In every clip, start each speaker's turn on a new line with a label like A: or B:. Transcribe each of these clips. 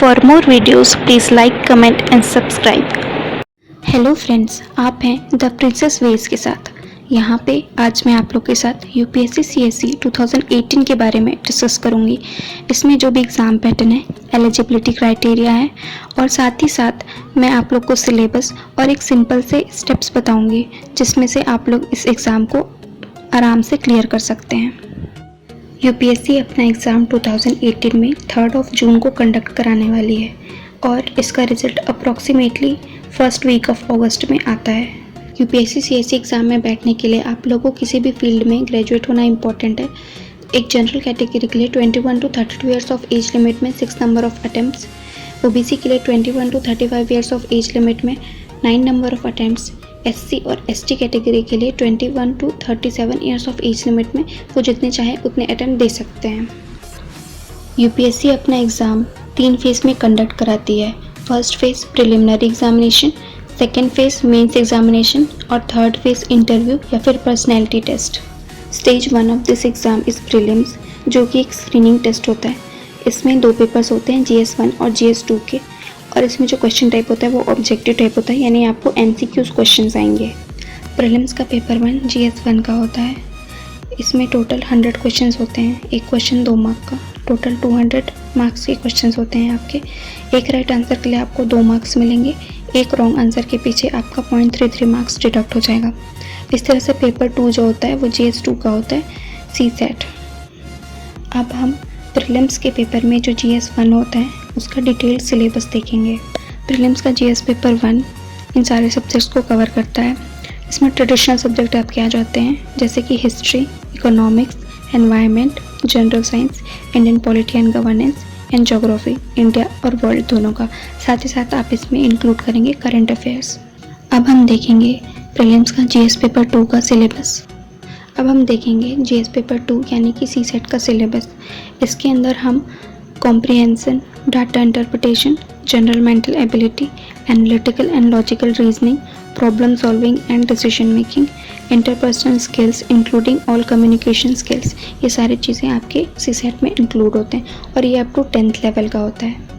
A: For more videos, please like, comment and subscribe. Hello friends, आप हैं the princess veg के साथ। यहाँ पे आज मैं आप लोग के साथ यूपीएससी सीएसई 2018 के बारे में डिस्कस करूँगी। इसमें जो भी एग्ज़ाम पैटर्न है, एलिजिबिलिटी क्राइटेरिया है और साथ ही साथ मैं आप लोग को सिलेबस और एक सिंपल से स्टेप्स बताऊँगी जिसमें से आप लोग इस एग्ज़ाम को आराम से क्लियर कर सकते हैं। यूपीएससी अपना एग्ज़ाम 2018 में 3 जून को कंडक्ट कराने वाली है और इसका result approximately first week of August में आता है। यूपीएससी सीएसई एग्ज़ाम में बैठने के लिए आप लोगों को किसी भी फील्ड में ग्रेजुएट होना इंपॉर्टेंट है। एक जनरल कैटेगरी के लिए 21 to 32 years of age limit में 6 नंबर ऑफ अटैम्प्ट्स, ओबीसी के लिए 21 to 35 years of age limit में 9 नंबर ऑफ अटैम्प्ट्स, एससी और एसटी कैटेगरी के लिए 21 to 37 years of age limit में वो जितने चाहे उतने अटैम्प्ट दे सकते हैं। यूपीएससी अपना एग्ज़ाम 3 फेज़ में कंडक्ट कराती है। First phase preliminary examination, second phase mains examination और थर्ड फेज़ इंटरव्यू या फिर personality test. Stage 1 of this exam is prelims, जो कि एक स्क्रीनिंग टेस्ट होता है। इसमें 2 पेपर्स होते हैं, GS1 और GS2 के, और इसमें जो क्वेश्चन टाइप होता है वो ऑब्जेक्टिव टाइप होता है, यानी आपको MCQs क्वेश्चंस आएंगे। प्रीलिम्स का पेपर 1 GS1 का होता है। इसमें टोटल 100 क्वेश्चंस होते हैं, एक क्वेश्चन 2 मार्क का। टोटल 200 मार्क्स के क्वेश्चंस होते हैं आपके। एक राइट आंसर के लिए आपको 2 मार्क्स मिलेंगे, एक रॉन्ग आंसर के पीछे आपका 0.33 मार्क्स डिडक्ट हो जाएगा। इस तरह से पेपर 2 जो होता है वो GS2 का होता है, CSAT। अब हम प्रीलिम्स के पेपर में जो GS1 होता है उसका डिटेल्ड सिलेबस देखेंगे। प्रीलिम्स का GS पेपर 1 इन सारे सब्जेक्ट्स को कवर करता है। इसमें ट्रेडिशनल सब्जेक्ट आपके आ जाते हैं, जैसे कि history, economics, environment, general science, Indian polity and governance and geography, India और वर्ल्ड दोनों का। साथ ही साथ आप इसमें इंक्लूड करेंगे करंट अफेयर्स। अब हम देखेंगे प्रीलिम्स का GS पेपर 2 का सिलेबस। अब हम देखेंगे GS पेपर 2 यानी कि CSAT का सिलेबस। इसके अंदर हम comprehension, data interpretation, general mental ability, analytical and logical reasoning, problem solving and decision making, interpersonal skills including all communication skills, ये सारी चीज़ें आपके CSAT में इंक्लूड होते हैं और ये अप टू 10th लेवल का होता है।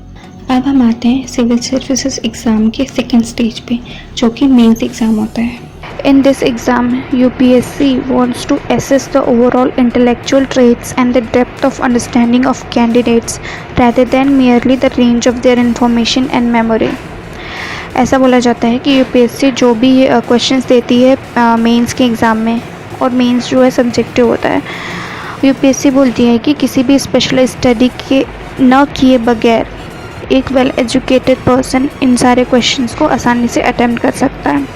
A: अब हम आते हैं सिविल सर्विसेज एग्ज़ाम के सेकेंड स्टेज पे, जो कि मेंस एग्ज़ाम होता है। In this exam, UPSC wants to assess the overall intellectual traits and the depth of understanding of candidates rather than merely the range of their information and memory. ऐसा बोला जाता है कि यूपीएससी जो भी questions देती है मेंस के एग्ज़ाम में, और मेंस जो है सब्जेक्टिव होता है, यूपीएससी बोलती है कि किसी भी स्पेशल स्टडी के न किए बगैर एक वेल एजुकेटेड पर्सन इन सारे क्वेश्चंस को आसानी से अटेम्प्ट कर सकता है।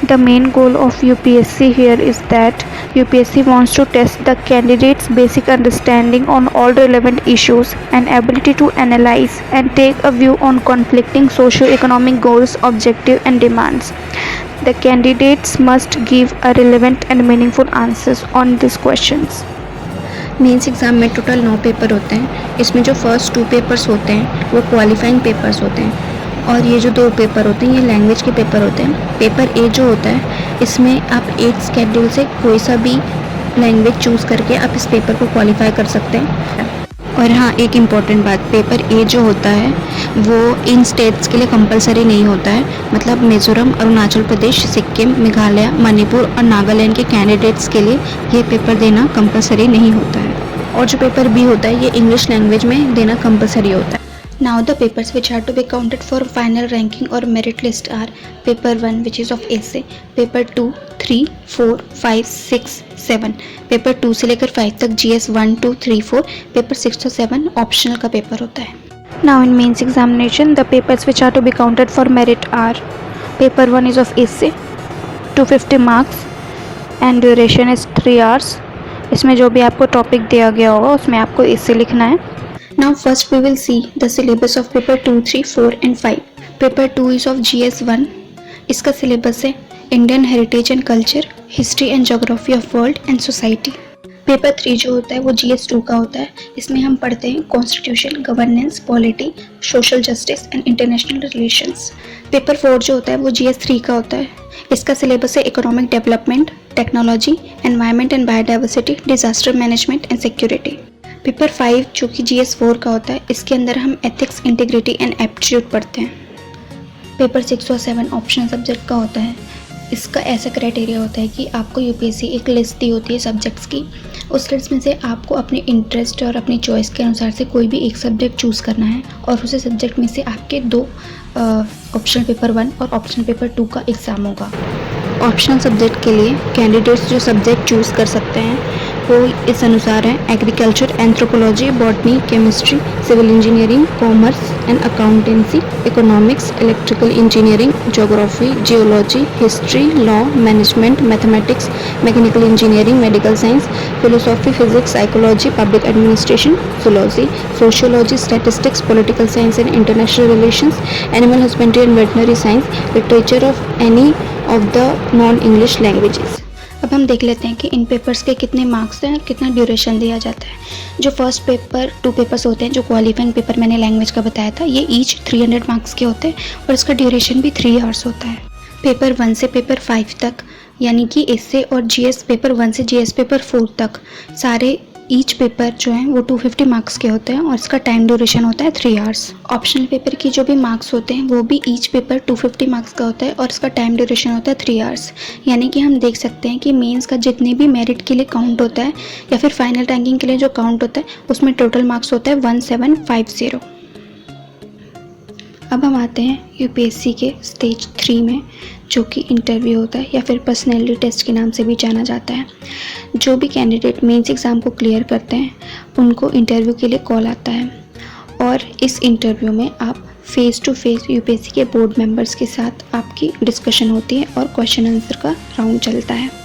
A: The main goal of UPSC here is that UPSC wants to test the candidate's basic understanding on all relevant issues and ability to analyze and take a view on conflicting socio-economic goals, objectives and demands. The candidates must give a relevant and meaningful answers on these questions. Mains exam में total 9 paper होते हैं। इसमें जो first 2 papers होते हैं वो qualifying papers होते हैं, और ये जो 2 पेपर होते हैं ये लैंग्वेज के पेपर होते हैं। पेपर A जो होता है इसमें आप 8th शेड्यूल से कोई सा भी लैंग्वेज चूज़ करके आप इस पेपर को क्वालिफाई कर सकते हैं। और हाँ, एक इम्पॉर्टेंट बात, पेपर A जो होता है वो इन स्टेट्स के लिए कंपलसरी नहीं होता है। मतलब मिज़ोरम, अरुणाचल प्रदेश, सिक्किम, मेघालय, मणिपुर और नागालैंड के कैंडिडेट्स के लिए ये पेपर देना कंपलसरी नहीं होता है। और जो पेपर B होता है ये इंग्लिश लैंग्वेज में देना कंपलसरी होता है। Now the papers which are to be counted for final ranking or merit list are paper 1 which is of essay, paper 2, 3, 4, 5, 6, 7, paper 2 से लेकर 5 तक GS 1, 2, 3, 4, paper 6 to 7 optional का पेपर होता है। Now in mains examination the papers which are to be counted for merit are paper 1 is of essay, 250 marks and duration is 3 hours। इसमें जो भी आपको टॉपिक दिया गया होगा उसमें आपको essay लिखना है। Now first we will see the syllabus of paper 2, 3, 4 and 5. Paper 2 is of GS1. इसका syllabus है Indian Heritage and Culture, History and Geography of World and Society. Paper 3 जो होता है वो GS2 का होता है। इसमें हम पढ़ते हैं constitution, governance, polity, social justice and international relations. Paper 4 जो होता है वो GS3 का होता है। इसका सिलेबस है economic development, technology, environment and biodiversity, disaster management and security. Paper 5 जो कि GS 4 का होता है, इसके अंदर हम एथिक्स, इंटीग्रिटी एंड एप्टीट्यूड पढ़ते हैं। पेपर 6 और 7 ऑप्शनल सब्जेक्ट का होता है। इसका ऐसा क्राइटेरिया होता है कि आपको यूपीएससी एक लिस्ट दी होती है सब्जेक्ट्स की। उस लिस्ट में से आपको अपने इंटरेस्ट और अपनी चॉइस के अनुसार से कोई भी एक सब्जेक्ट चूज़ करना है और उसी सब्जेक्ट में से आपके 2 ऑप्शनल पेपर 1 और ऑप्शनल पेपर 2 का एग्ज़ाम होगा। ऑप्शनल सब्जेक्ट के लिए कैंडिडेट्स जो सब्जेक्ट चूज़ कर सकते हैं वो इस अनुसार हैं: agriculture, anthropology, botany, chemistry, civil engineering, commerce and accountancy, economics, electrical engineering, geography, geology, history, law, management, mathematics, mechanical engineering, medical science, philosophy, physics, psychology, public administration, zoology, sociology, statistics, political science and international relations, animal husbandry and veterinary science, literature of any of the non English languages. अब हम देख लेते हैं कि इन papers के कितने marks हैं और कितना ड्यूरेशन दिया जाता है। जो फर्स्ट पेपर 2 पेपर्स होते हैं, जो क्वालिफाइंग पेपर मैंने लैंग्वेज का बताया था, ये ईच 300 मार्क्स के होते हैं और इसका ड्यूरेशन भी 3 आवर्स होता है। पेपर 1 से पेपर 5 तक यानी कि एसे और जीएस पेपर 1 से जीएस पेपर 4 तक सारे ईच पेपर जो हैं वो 250 मार्क्स के होते हैं और इसका टाइम ड्यूरेशन होता है 3 आवर्स। ऑप्शनल पेपर की जो भी मार्क्स होते हैं वो भी ईच पेपर 250 मार्क्स का होता है और इसका टाइम ड्यूरेशन होता है 3 आवर्स। यानी कि हम देख सकते हैं कि मेंस का जितने भी मेरिट के लिए काउंट होता है या फिर फाइनल रैंकिंग के लिए जो काउंट होता है उसमें टोटल मार्क्स होता है 1750। अब हम आते हैं यूपीएससी के स्टेज 3 में, जो कि इंटरव्यू होता है या फिर पर्सनैलिटी टेस्ट के नाम से भी जाना जाता है। जो भी कैंडिडेट मेंस एग्ज़ाम को क्लियर करते हैं उनको इंटरव्यू के लिए कॉल आता है और इस इंटरव्यू में आप फेस टू फेस यूपीएससी के बोर्ड मेंबर्स के साथ आपकी डिस्कशन होती है और क्वेश्चन आंसर का राउंड चलता है।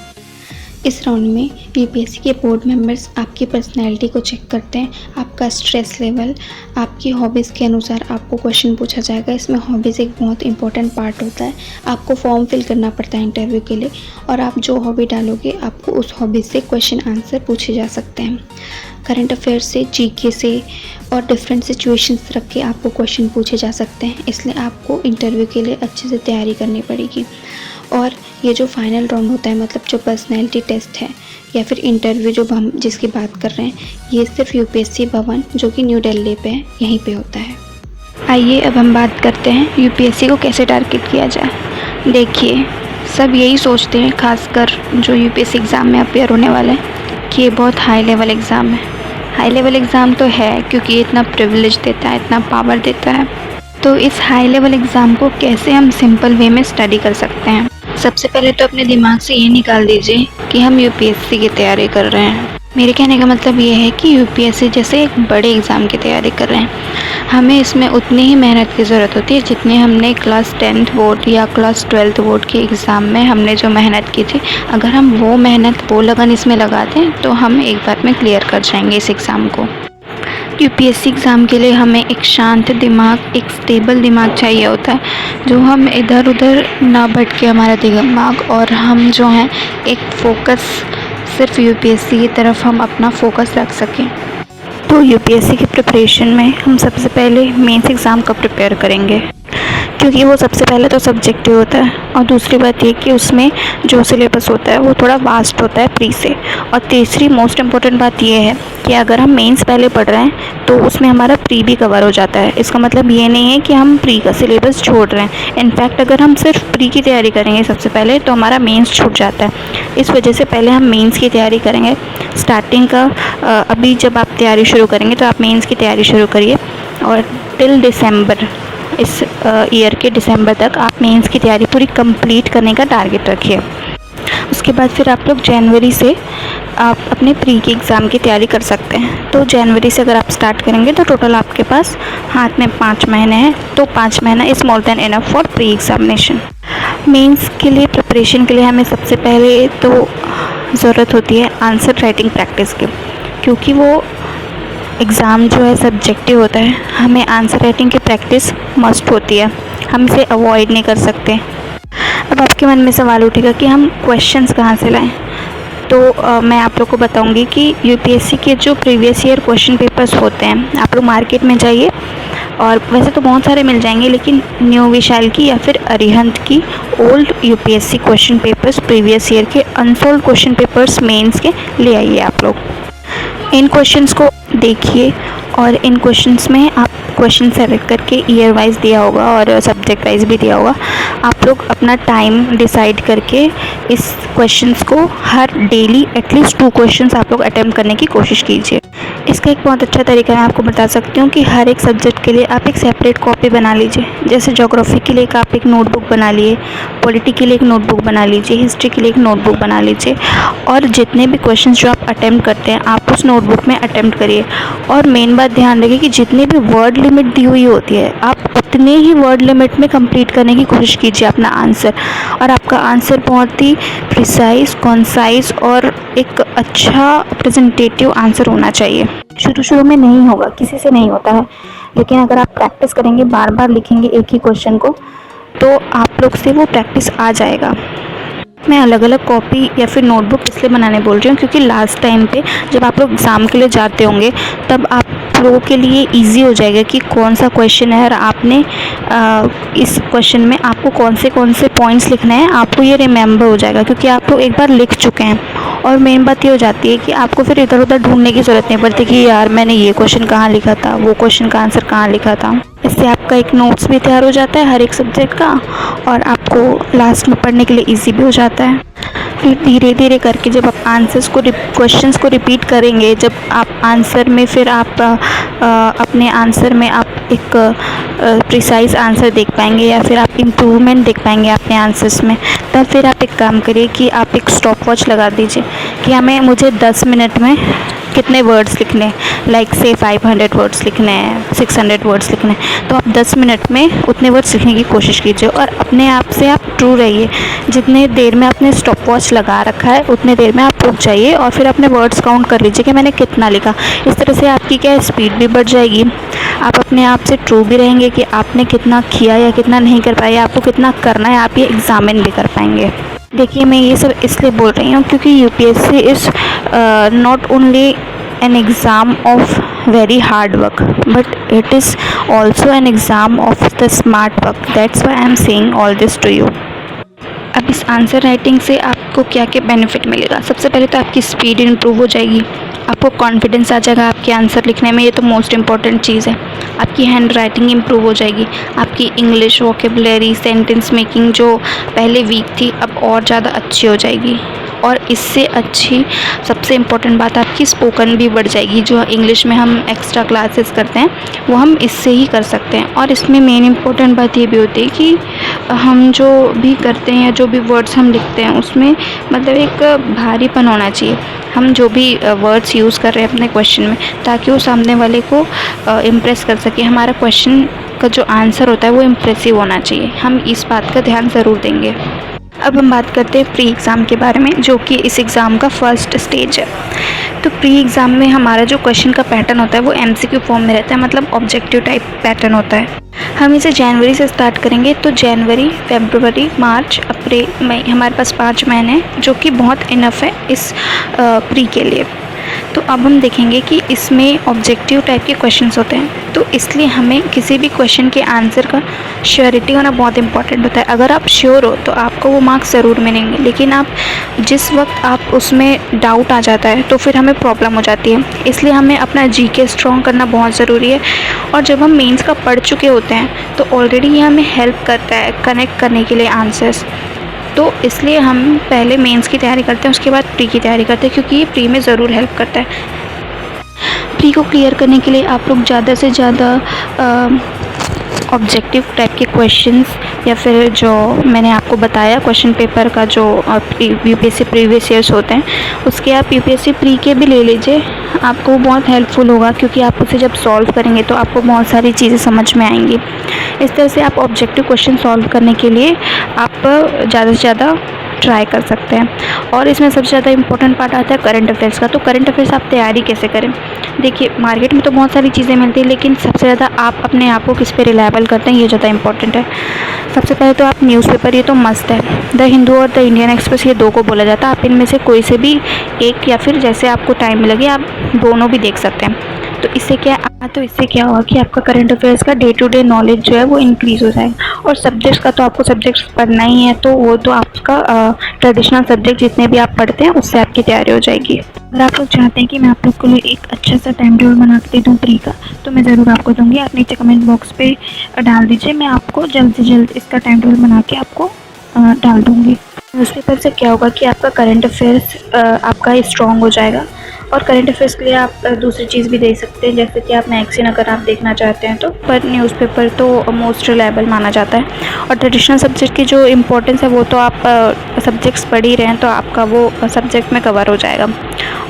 A: इस राउंड में यूपीएससी के बोर्ड मेंबर्स आपकी पर्सनैलिटी को चेक करते हैं, आपका स्ट्रेस लेवल, आपकी हॉबीज़ के अनुसार आपको क्वेश्चन पूछा जाएगा। इसमें हॉबीज़ एक बहुत इंपॉर्टेंट पार्ट होता है। आपको फॉर्म फिल करना पड़ता है इंटरव्यू के लिए और आप जो हॉबी डालोगे आपको उस हॉबी से क्वेश्चन आंसर पूछे जा सकते हैं। करंट अफेयर्स से, जीके से और डिफरेंट सिचुएशंस रख के आपको क्वेश्चन पूछे जा सकते हैं, इसलिए आपको इंटरव्यू के लिए अच्छे से तैयारी करनी पड़ेगी। और ये जो फाइनल राउंड होता है, मतलब जो पर्सनैलिटी टेस्ट है या फिर इंटरव्यू जो हम जिसकी बात कर रहे हैं, ये सिर्फ यूपीएससी भवन जो कि न्यू दिल्ली पे है यहीं पे होता है। आइए अब हम बात करते हैं यूपीएससी को कैसे टारगेट किया जाए। देखिए, सब यही सोचते हैं, खासकर जो यूपीएससी एग्ज़ाम में अपेयर होने वाले हैं, कि ये बहुत हाई लेवल एग्ज़ाम है। हाई लेवल एग्ज़ाम तो है क्योंकि ये इतना प्रिविलेज देता है, इतना पावर देता है। तो इस हाई लेवल एग्ज़ाम को कैसे हम सिंपल वे में स्टडी कर सकते हैं। सबसे पहले तो अपने दिमाग से ये निकाल दीजिए कि हम यूपीएससी की तैयारी कर रहे हैं। मेरे कहने का मतलब ये है कि यूपीएससी जैसे एक बड़े एग्ज़ाम की तैयारी कर रहे हैं। हमें इसमें उतनी ही मेहनत की ज़रूरत होती है जितनी हमने क्लास 10th बोर्ड या क्लास 12th बोर्ड के एग्ज़ाम में हमने जो मेहनत की थी। अगर हम वो मेहनत, वो लगन इसमें लगा दें तो हम एक बार में क्लियर कर जाएंगे इस एग्ज़ाम को। यूपीएससी एग्ज़ाम के लिए हमें एक शांत दिमाग, एक स्टेबल दिमाग चाहिए होता है, जो हम इधर उधर ना भटके हमारा दिमाग, और हम जो हैं एक फोकस सिर्फ यूपीएससी की तरफ हम अपना फोकस रख सकें। तो यूपीएससी की प्रिपरेशन में हम सबसे पहले मेंस एग्ज़ाम का प्रिपेयर करेंगे, क्योंकि वो सबसे पहले तो सब्जेक्टिव होता है और दूसरी बात ये कि उसमें जो सिलेबस होता है वो थोड़ा वास्ट होता है प्री से। और तीसरी मोस्ट इम्पॉर्टेंट बात ये है कि अगर हम मेंस पहले पढ़ रहे हैं तो उसमें हमारा प्री भी कवर हो जाता है। इसका मतलब ये नहीं है कि हम प्री का सिलेबस छोड़ रहे हैं। इनफैक्ट अगर हम सिर्फ प्री की तैयारी करेंगे सबसे पहले तो हमारा मेंस छूट जाता है। इस वजह से पहले हम मेंस की तैयारी करेंगे। स्टार्टिंग का अभी जब आप तैयारी शुरू करेंगे तो आप मेंस की तैयारी शुरू करिए और टिल दिसंबर, इस ईयर के दिसंबर तक आप मेंस की तैयारी पूरी कंप्लीट करने का टारगेट रखिए। उसके बाद फिर आप लोग जनवरी से आप अपने प्री के एग्ज़ाम की तैयारी कर सकते हैं। तो जनवरी से अगर आप स्टार्ट करेंगे तो टोटल आपके पास हाथ में 5 महीने हैं, तो 5 महीना is more than enough for pre examination. Mains के लिए प्रिपरेशन के लिए हमें सबसे पहले तो ज़रूरत होती है आंसर राइटिंग प्रैक्टिस की, क्योंकि वो एग्ज़ाम जो है सब्जेक्टिव होता है। हमें आंसर राइटिंग की प्रैक्टिस मस्ट होती है, हम इसे अवॉइड नहीं कर सकते। अब आपके मन में सवाल उठेगा कि हम क्वेश्चंस कहाँ से लाएं, तो मैं आप लोग को बताऊंगी कि यूपीएससी के जो प्रीवियस ईयर क्वेश्चन पेपर्स होते हैं, आप लोग मार्केट में जाइए, और वैसे तो बहुत सारे मिल जाएंगे, लेकिन न्यू विशाल की या फिर अरिहंत की old UPSC question papers, previous year के अनसोल्ड क्वेश्चन पेपर्स मेंस के ले आइए आप लोग। इन क्वेश्चंस को देखिए और इन क्वेश्चंस में आप क्वेश्चन सेलेक्ट करके ईयर वाइज दिया होगा और सब्जेक्ट वाइज भी दिया होगा। आप लोग अपना टाइम डिसाइड करके इस क्वेश्चंस को हर डेली एटलीस्ट 2 क्वेश्चंस आप लोग अटेम्प्ट करने की कोशिश कीजिए। इसका एक बहुत अच्छा तरीका मैं आपको बता सकती हूँ कि हर एक सब्जेक्ट के लिए आप एक सेपरेट कॉपी बना लीजिए। जैसे ज्योग्राफी के लिए आप एक नोटबुक बना लिए, पॉलिटी के लिए एक नोटबुक बना लीजिए, हिस्ट्री के लिए एक नोटबुक बना लीजिए और जितने भी क्वेश्चंस जो आप अटेम्प्ट करते हैं आप उस नोटबुक में अटेम्प्ट करिए। और मेन बात ध्यान रखिए कि जितनी भी वर्ड लिमिट दी हुई होती है आप उतने ही वर्ड लिमिट में कंप्लीट करने की कोशिश कीजिए अपना आंसर, और आपका आंसर बहुत ही प्रिसाइज, कॉन्साइज और एक अच्छा प्रेजेंटेटिव आंसर होना चाहिए। शुरू में नहीं होगा, किसी से नहीं होता है, लेकिन अगर आप प्रैक्टिस करेंगे, बार बार लिखेंगे एक ही क्वेश्चन को, तो आप लोग से वो प्रैक्टिस आ जाएगा। मैं अलग अलग कॉपी या फिर नोटबुक इसलिए बनाने बोल रही हूँ क्योंकि लास्ट टाइम पे जब आप लोग एग्ज़ाम के लिए जाते होंगे तब आप लोगों के लिए इजी हो जाएगा कि कौन सा क्वेश्चन है और आपने इस क्वेश्चन में आपको कौन से पॉइंट्स लिखने हैं, आपको ये रिमेंबर हो जाएगा क्योंकि आप लोग एक बार लिख चुके हैं। और मेन बात ये हो जाती है कि आपको फिर इधर उधर ढूंढने की ज़रूरत नहीं पड़ती कि यार मैंने ये क्वेश्चन कहाँ लिखा था, वो क्वेश्चन का आंसर कहाँ लिखा था। इससे आपका एक नोट्स भी तैयार हो जाता है हर एक सब्जेक्ट का और आपको लास्ट में पढ़ने के लिए इजी भी हो जाता है। फिर धीरे धीरे करके जब आप आंसर्स को क्वेश्चंस को रिपीट करेंगे, जब आप आंसर में फिर आप अपने आंसर में आप एक प्रिसाइज आंसर देख पाएंगे या फिर आप इम्प्रूवमेंट देख पाएंगे अपने आंसर्स में। तब फिर आप एक काम करिए कि आप एक स्टॉप वॉच लगा दीजिए कि मुझे 10 मिनट में कितने वर्ड्स लिखने, लाइक से 500 वर्ड्स लिखने हैं, 600 वर्ड्स लिखने हैं, तो आप 10 मिनट में उतने वर्ड्स लिखने की कोशिश कीजिए और अपने आप से आप ट्रू रहिए। जितने देर में आपने स्टॉप वॉच लगा रखा है उतने देर में आप रुक जाइए और फिर अपने वर्ड्स काउंट कर लीजिए कि मैंने कितना लिखा। इस तरह से आपकी क्या स्पीड भी बढ़ जाएगी, आप अपने आप से ट्रू भी रहेंगे कि आपने कितना किया या कितना नहीं कर पाया, आपको कितना करना है, आप ये एग्ज़ामिन भी कर पाएंगे। देखिए मैं ये सब इसलिए बोल रही हूँ क्योंकि UPSC is not only an exam of very hard work but it is also an exam of the smart work. That's why I am saying all this to you. अब इस आंसर राइटिंग से आपको क्या क्या benefit मिलेगा। सबसे पहले तो आपकी स्पीड इम्प्रूव हो जाएगी, आपको कॉन्फिडेंस आ जाएगा आपके आंसर लिखने में, ये तो मोस्ट इम्पॉर्टेंट चीज़ है। आपकी हैंड राइटिंग इम्प्रूव हो जाएगी, आपकी इंग्लिश वोकेबलरी, सेंटेंस मेकिंग जो पहले वीक थी अब और ज़्यादा अच्छी हो जाएगी। और इससे अच्छी सबसे इम्पोर्टेंट बात आपकी स्पोकन भी बढ़ जाएगी। जो इंग्लिश में हम एक्स्ट्रा क्लासेस करते हैं वो हम इससे ही कर सकते हैं। और इसमें मेन इम्पोर्टेंट बात ये भी होती है कि हम जो भी करते हैं या जो भी वर्ड्स हम लिखते हैं उसमें मतलब एक भारीपन होना चाहिए। हम जो भी वर्ड्स यूज़ कर रहे हैं अपने क्वेश्चन में, ताकि वो सामने वाले को इम्प्रेस कर सके। हमारा क्वेश्चन का जो आंसर होता है वो इम्प्रेसिव होना चाहिए। हम इस बात का ध्यान ज़रूर देंगे। अब हम बात करते हैं प्री एग्ज़ाम के बारे में, जो कि इस एग्ज़ाम का फर्स्ट स्टेज है। तो प्री एग्ज़ाम में हमारा जो क्वेश्चन का पैटर्न होता है वो एमसीक्यू फॉर्म में रहता है, मतलब ऑब्जेक्टिव टाइप पैटर्न होता है। हम इसे जनवरी से स्टार्ट करेंगे, तो जनवरी, फरवरी, मार्च, अप्रैल, मई, हमारे पास 5 महीने जो कि बहुत इनफ है इस प्री के लिए। तो अब हम देखेंगे कि इसमें ऑब्जेक्टिव टाइप के क्वेश्चंस होते हैं, तो इसलिए हमें किसी भी क्वेश्चन के आंसर का श्योरिटी होना बहुत इंपॉर्टेंट होता है। अगर आप श्योर हो तो आपको वो मार्क्स ज़रूर मिलेंगे, लेकिन आप जिस वक्त आप उसमें डाउट आ जाता है तो फिर हमें प्रॉब्लम हो जाती है। इसलिए हमें अपना जीके स्ट्रॉन्ग करना बहुत ज़रूरी है। और जब हम मेंस का पढ़ चुके होते हैं तो ऑलरेडी ये हमें हेल्प करता है कनेक्ट करने के लिए आंसर्स। तो इसलिए हम पहले मेंस की तैयारी करते हैं, उसके बाद प्री की तैयारी करते हैं, क्योंकि ये प्री में ज़रूर हेल्प करता है। प्री को क्लियर करने के लिए आप लोग ज़्यादा से ज़्यादा ऑब्जेक्टिव टाइप के क्वेश्चंस या फिर जो मैंने आपको बताया क्वेश्चन पेपर का जो यूपीएससी प्रीवियस ईयर्स होते हैं उसके आप यूपीएससी प्री के भी ले लीजिए, आपको बहुत हेल्पफुल होगा, क्योंकि आप उसे जब सॉल्व करेंगे तो आपको बहुत सारी चीज़ें समझ में आएंगी। इस तरह से आप ऑब्जेक्टिव क्वेश्चन सॉल्व करने के लिए आप ज़्यादा से ज़्यादा ट्राई कर सकते हैं। और इसमें सबसे ज़्यादा इंपॉर्टेंट पार्ट आता है करंट अफेयर्स का। तो करंट अफेयर्स आप तैयारी कैसे करें? देखिए मार्केट में तो बहुत सारी चीज़ें मिलती हैं, लेकिन सबसे ज़्यादा आप अपने आप को किस पे रिलायबल करते हैं ये ज़्यादा इंपॉर्टेंट है। सबसे पहले तो आप न्यूज़पेपर, ये तो मस्त है, द हिंदू और द इंडियन एक्सप्रेस, ये 2 को बोला जाता है। आप इनमें से कोई से भी एक या फिर जैसे आपको टाइम लगे आप दोनों भी देख सकते हैं। तो इससे क्या होगा कि आपका करंट अफेयर्स का डे टू डे नॉलेज जो है वो इंक्रीज़ हो जाएगा। और सब्जेक्ट्स का तो आपको सब्जेक्ट्स पढ़ना ही है, तो वो तो आपका ट्रेडिशनल सब्जेक्ट जितने भी आप पढ़ते हैं उससे आपकी तैयारी हो जाएगी।
B: अगर आप लोग चाहते हैं कि मैं आप लोग के लिए एक अच्छा सा टाइम टेबल बना के दे दूँ प्री का, तो मैं ज़रूर आपको दूँगी। आप नीचे कमेंट बॉक्स पे डाल दीजिए, मैं आपको जल्द से जल्द इसका टाइम टेबल बना के आपको डाल दूँगी। न्यूज़पेपर से क्या होगा कि आपका करंट अफेयर्स आपका स्ट्रॉन्ग हो जाएगा, और करंट अफेयर्स के लिए आप दूसरी चीज़ भी देख सकते हैं, जैसे कि आप मैगज़ीन अगर आप देखना चाहते हैं तो। पर न्यूज़पेपर तो मोस्ट रिलायबल माना जाता है, और ट्रेडिशनल सब्जेक्ट की जो इम्पोर्टेंस है वो तो आप सब्जेक्ट्स पढ़ ही रहे हैं, तो आपका वो सब्जेक्ट में कवर हो जाएगा।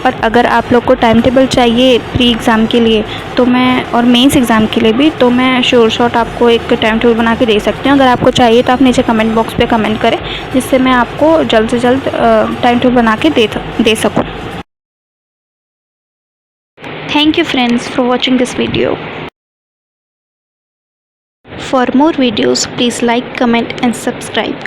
B: और अगर आप लोग को टाइम टेबल चाहिए प्री एग्ज़ाम के लिए तो मैं, और मेंस एग्ज़ाम के लिए भी, तो मैं श्योर शॉट आपको एक टाइम टेबल बना के दे सकती हूँ। अगर आपको चाहिए तो आप नीचे कमेंट बॉक्स पे कमेंट करें, जिससे मैं आपको जल्द से जल्द टाइम टेबल बना के दे सकूँ। Thank you friends for watching this video. For more videos, please like, comment and subscribe.